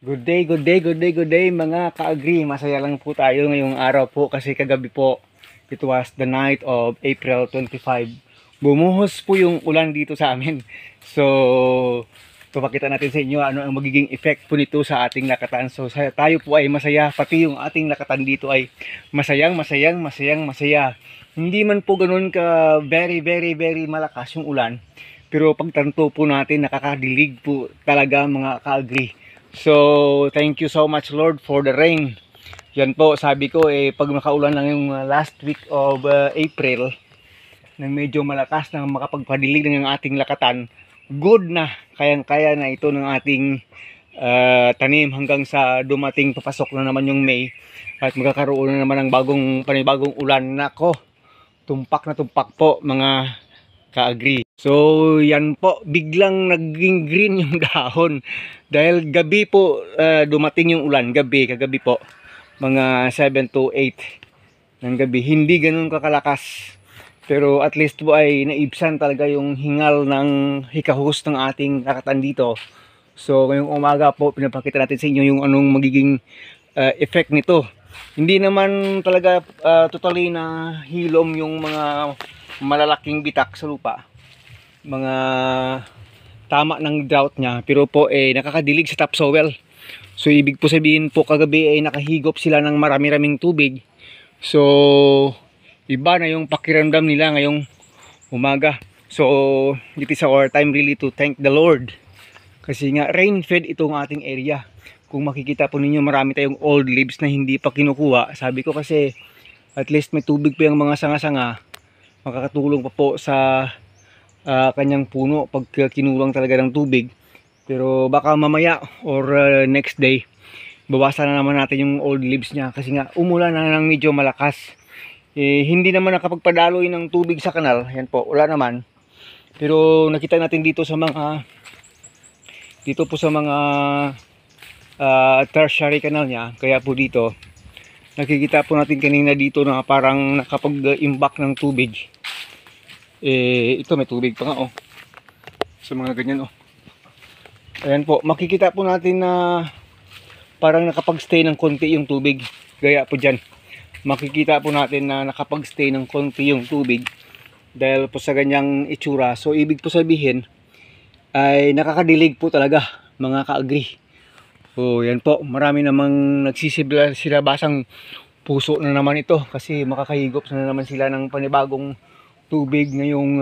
Good day, good day, good day, good day mga ka-agree. Masaya lang po tayo ngayong araw po kasi kagabi po, it was the night of April 25. Bumuhos po yung ulan dito sa amin. So, papakita natin sa inyo ano ang magiging effect po nito sa ating lakatan. So, tayo po ay masaya, pati yung ating lakatan dito ay masayang. Hindi man po ganun ka very malakas yung ulan. Pero pagtanto po natin, nakakadilig po talaga mga ka-agree. So, thank you so much Lord for the rain. Yan po, sabi ko pag nakaulan lang yung last week of April, nang medyo malakas na makapagpadilig ng ating lakatan, good na, kayang-kaya na ito ng ating tanim hanggang sa dumating papasok na naman yung May at magkakaroon na naman ng panibagong ulan. Nako, tumpak na tumpak po mga ka-agree. So yan po, biglang naging green yung dahon dahil gabi po dumating yung ulan, kagabi po mga 7 to 8 ng gabi, hindi ganun kakalakas pero at least po ay naibsan talaga yung hingal ng hikahos ng ating lakatan dito. So ngayong umaga po pinapakita natin sa inyo yung anong magiging effect nito. Hindi naman talaga totally na hilom yung mga malalaking bitak sa lupa, mga tama ng drought niya, pero po nakakadilig sa topsoil. So ibig po sabihin po kagabi nakahigop sila ng marami-raming tubig. So iba na yung pakiramdam nila ngayong umaga. So it is our time really to thank the Lord kasi nga rain fed itong ating area. Kung makikita po ninyo, marami tayong old leaves na hindi pa kinukuha. Sabi ko kasi at least may tubig pa yung mga sanga-sanga, makakatulong pa po sa kanyang puno pag kinulang talaga ng tubig. Pero baka mamaya or next day bawasan na naman natin yung old leaves niya kasi nga umulan na ng medyo malakas. Hindi naman nakapagpadaloy ng tubig sa kanal, yan po, wala naman. Pero nakita natin dito sa mga tertiary canal niya, kaya po dito nakikita po natin kanina dito na parang nakapag-imbak ng tubig. Ito may tubig pa nga sa mga ganyan ayan po, makikita po natin na parang nakapag-stay ng konti yung tubig. Gaya po dyan, makikita po natin na nakapag-stay ng konti yung tubig dahil po sa ganyang itsura. So ibig po sabihin ay nakakadilig po talaga mga ka-agree. Yan po, marami namang nagsisilabasang puso na naman ito kasi makakahigop na naman sila ng panibagong tubig ngayong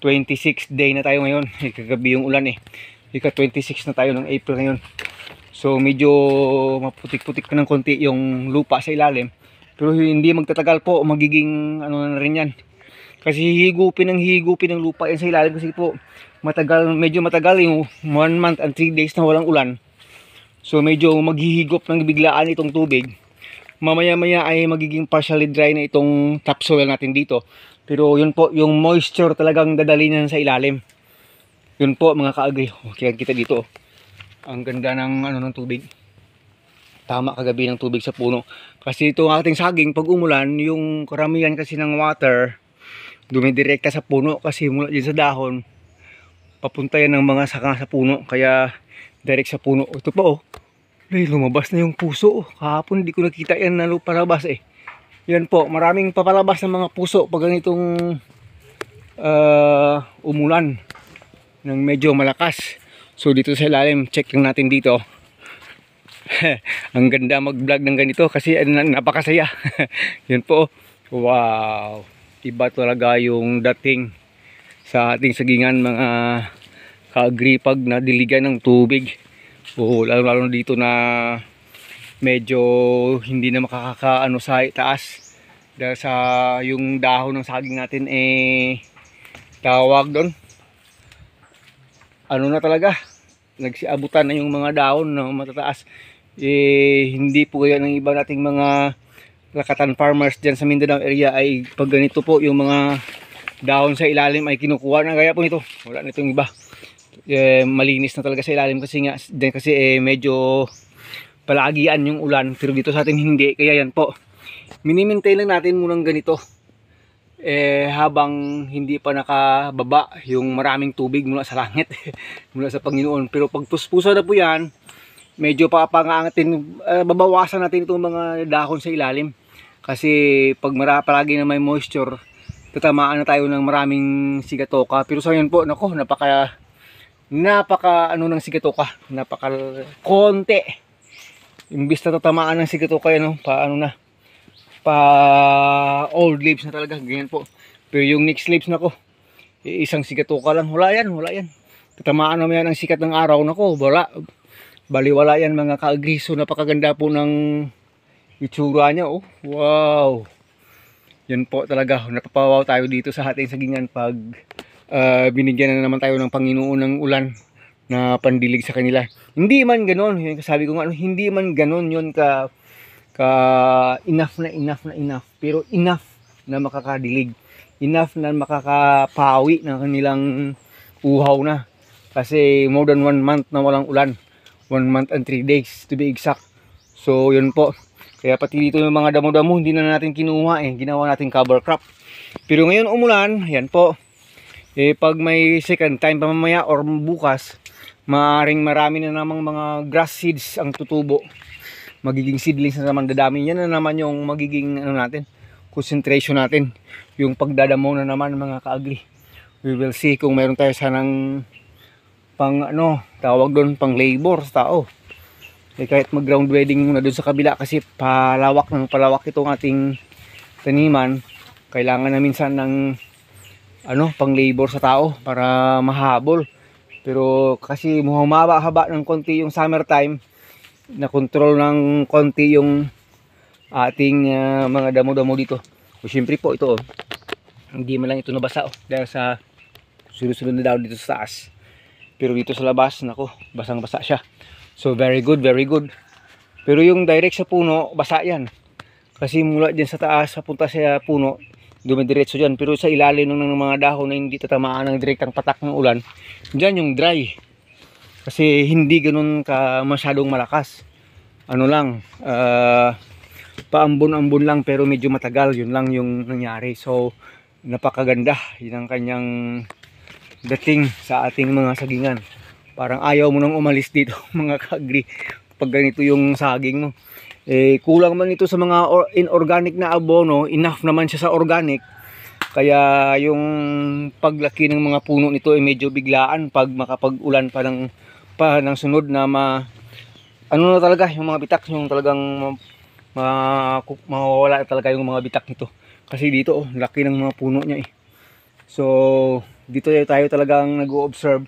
26th day na tayo ngayon. Kagabi yung ulan ika-26 na tayo ng April ngayon. So medyo maputik-putik na ng konti yung lupa sa ilalim, pero hindi magtatagal po, magiging ano na rin yan kasi higupin ng lupa yan sa ilalim kasi po medyo matagal yung 1 month and 3 days na walang ulan. So medyo maghihigop ng biglaan itong tubig. Mamaya-maya ay magiging partially dry na itong topsoil natin dito. Pero yun po, yung moisture talagang dadali na sa ilalim. Yun po mga ka-agree. Kaya kita dito. Ang ganda ng ng tubig. Tama kagabi ng tubig sa puno. Kasi itong ating saging, pag umulan, yung karamihan kasi ng water dumidirekta sa puno kasi mula din sa dahon papunta yan ng mga sanga sa puno, kaya direct sa puno. Ito po lumabas na yung puso. Kahapon hindi ko nakita yan na palabas yan po, maraming papalabas ng mga puso pag ganitong umulan ng medyo malakas. So dito sa ilalim, check lang natin dito. Ang ganda mag-vlog ng ganito kasi napakasaya. Yan po, wow, iba talaga yung dating sa ating sagingan mga ka-agree pag nadiligan ng tubig. Lalo dito na medyo hindi na makakakaano sa taas dahil sa yung dahon ng saging natin tawag doon na talaga nagsiabutan na yung mga dahon na matataas. Hindi po kaya ng iba nating mga lakatan farmers dyan sa Mindanao area ay pag ganito po yung mga dahon sa ilalim ay kinukuha na, gaya po nito, wala na itong iba. Malinis na talaga sa ilalim kasi nga dyan kasi medyo palagian yung ulan, pero dito sa atin hindi. Kaya yan po, minimaintain lang natin munang ganito habang hindi pa nakababa yung maraming tubig mula sa langit mula sa Panginoon. Pero pag puspusa na po yan, medyo papangatin, babawasan natin itong mga dahon sa ilalim. Kasi pag palagi na may moisture, tatamaan na tayo ng maraming sigatoka. Pero sa ngayon po, nako, napaka ano ng sigatoka, napaka konti. Imbis na tatamaan ng sigatoka yan, pa old leaves na talaga, ganyan po. Pero yung next leaves nako, isang sigatoka lang, wala yan. Tatamaan naman yan ang sikat ng araw, nako, baliwala yan mga ka-agree. So napakaganda po ng itsura niya, oh. Wow. Yan po talaga, napapawaw tayo dito sa ating sagingan pag binigyan na naman tayo ng Panginoon ng ulan na pandilig sa kanila. Hindi man ganoon, sabi ko nga, hindi man ganoon yun ka enough na, pero enough na makakadilig, enough na makakapawi ng kanilang uhaw na. Kasi more than 1 month na walang ulan, 1 month and 3 days to be exact. So yun po, kaya pati dito yung mga damo-damo hindi na natin kinuha, ginawa natin cover crop. Pero ngayon umulan, yan po, pag may second time pa mamaya or bukas, maaaring marami na namang mga grass seeds ang tutubo, magiging seedlings na naman, dadami. Yan na naman yung magiging natin, concentration natin, yung pagdadamo na naman mga ka-agree. We will see kung mayroon tayo sanang pang tawag doon, pang labor sa tao. Kahit mag ground wedding muna doon sa kabila, kasi palawak itong ating taniman, kailangan na minsan ng pang labor sa tao para mahabol. Pero kasi humaba-haba ng konti yung summertime, na control ng konti yung ating mga damo-damo dito. So syempre po ito, hindi man lang ito nabasa, dahil sa sunod-sunod na daw dito sa taas. Pero dito sa labas, nako, basang-basa siya. So very good, very good. Pero yung direct sa puno, basa yan. Kasi mula dyan sa taas, papunta sa puno, dumidiretso dyan. Pero sa ilalim ng mga dahon na hindi tatamaan ng direktang patak ng ulan, dyan yung dry. Kasi hindi ganun ka masyadong malakas. Paambon-ambon lang, pero medyo matagal. Yun lang yung nangyari. So napakaganda. Yun ang kanyang dating sa ating mga sagingan. Parang ayaw mo nang umalis dito mga ka-agree pag ganito yung saging mo. Kulang man ito sa mga inorganic na abono, enough naman siya sa organic. Kaya yung paglaki ng mga puno nito ay medyo biglaan pag makapag-ulan pa ng sunod na na talaga yung mga bitak, yung talagang mawawala talaga yung mga bitak nito. Kasi dito laki ng mga puno niya. So dito tayo talagang nag-o-observe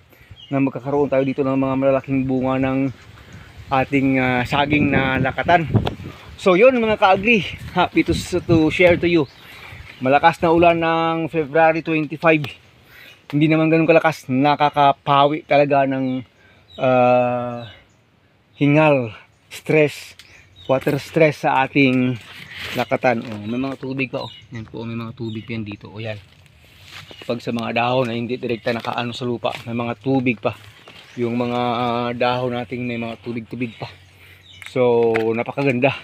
na magkakaroon tayo dito ng mga malalaking bunga ng ating saging na lakatan. So yun mga ka-agree, happy to share to you. Malakas na ulan ng February 25. Hindi naman ganun kalakas, nakakapawi talaga ng hingal, stress, water stress sa ating lakatan. May mga tubig pa. Yan po, may mga tubig pa yan dito. Yan. Pag sa mga dahon na hindi direkta nakaano sa lupa, may mga tubig pa. Yung mga dahon nating may mga tubig-tubig pa. So napakaganda.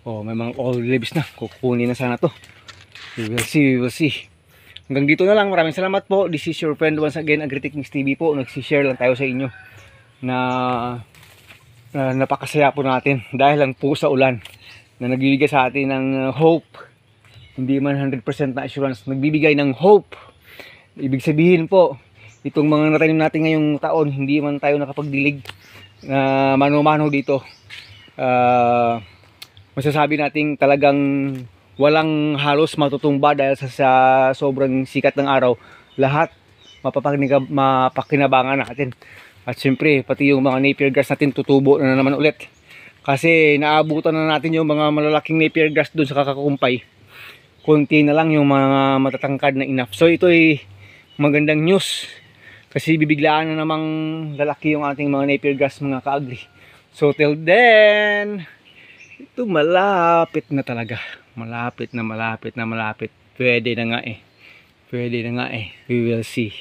May mga old leaves na. Kukunin na sana to. We will see. Hanggang dito na lang. Maraming salamat po. This is your friend once again, Agritechnics TV po. Nagsishare lang tayo sa inyo na napakasaya po natin dahil lang po sa ulan na nagbibigay sa atin ng hope. Hindi man 100% na assurance, nagbibigay ng hope. Ibig sabihin po, itong mga natanim natin ngayong taon, hindi man tayo nakapagdilig na mano-mano dito, masasabi natin talagang walang halos matutumba dahil sa sobrang sikat ng araw. Lahat mapapakinabangan natin. At siyempre, pati yung mga napier grass natin tutubo na naman ulit. Kasi naabutan na natin yung mga malalaking napier grass doon sa kakakumpay. Konti na lang yung mga matatangkad na enough. So ito ay magandang news. Kasi bibiglaan na namang lalaki yung ating mga napier grass mga ka-agree. So till then, ito malapit na talaga. Malapit na. Pwede na nga eh. We will see.